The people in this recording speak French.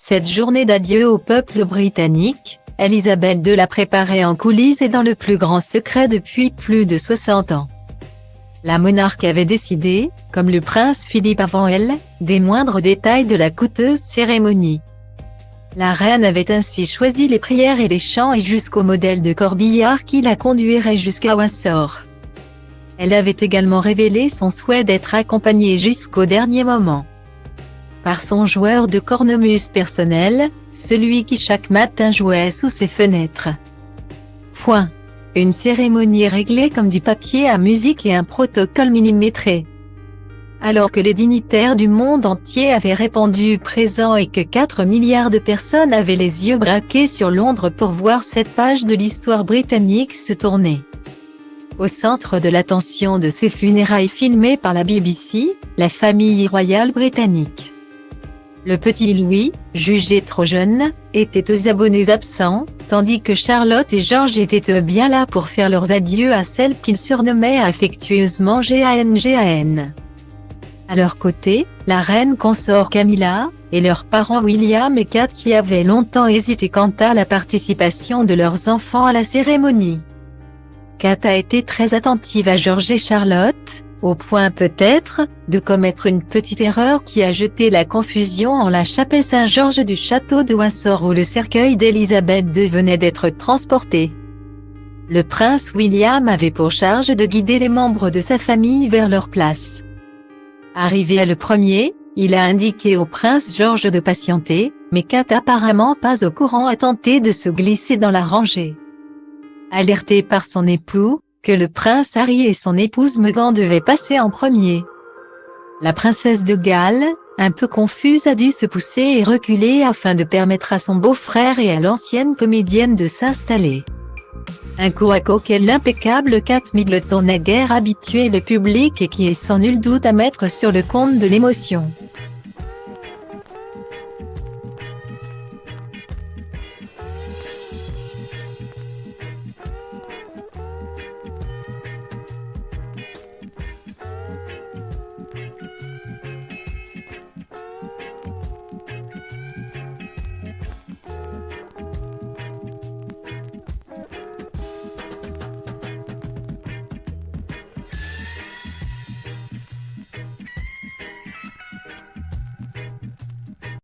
Cette journée d'adieu au peuple britannique, Elisabeth II l'a préparée en coulisses et dans le plus grand secret depuis plus de 60 ans. La monarque avait décidé, comme le prince Philippe avant elle, des moindres détails de la coûteuse cérémonie. La reine avait ainsi choisi les prières et les chants et jusqu'au modèle de corbillard qui la conduirait jusqu'à Windsor. Elle avait également révélé son souhait d'être accompagnée jusqu'au dernier moment par son joueur de cornemuse personnel, celui qui chaque matin jouait sous ses fenêtres. Point. Une cérémonie réglée comme du papier à musique et un protocole millimétré. Alors que les dignitaires du monde entier avaient répondu présent et que 4 milliards de personnes avaient les yeux braqués sur Londres pour voir cette page de l'histoire britannique se tourner. Au centre de l'attention de ces funérailles filmées par la BBC, la famille royale britannique. Le petit Louis, jugé trop jeune, était aux abonnés absents, tandis que Charlotte et George étaient eux bien là pour faire leurs adieux à celle qu'ils surnommaient affectueusement Jeanne. À leur côté, la reine consort Camilla, et leurs parents William et Kate qui avaient longtemps hésité quant à la participation de leurs enfants à la cérémonie. Kate a été très attentive à George et Charlotte, au point peut-être, de commettre une petite erreur qui a jeté la confusion en la chapelle Saint-Georges du château de Windsor où le cercueil d'Elisabeth II venait d'être transporté. Le prince William avait pour charge de guider les membres de sa famille vers leur place. Arrivé le premier, il a indiqué au prince George de patienter, mais Kate apparemment pas au courant a tenté de se glisser dans la rangée. Alerté par son époux, que le prince Harry et son épouse Meghan devaient passer en premier. La princesse de Galles, un peu confuse a dû se pousser et reculer afin de permettre à son beau-frère et à l'ancienne comédienne de s'installer. Un coup auquel l'impeccable Kate Middleton n'a guère habitué le public et qui est sans nul doute à mettre sur le compte de l'émotion.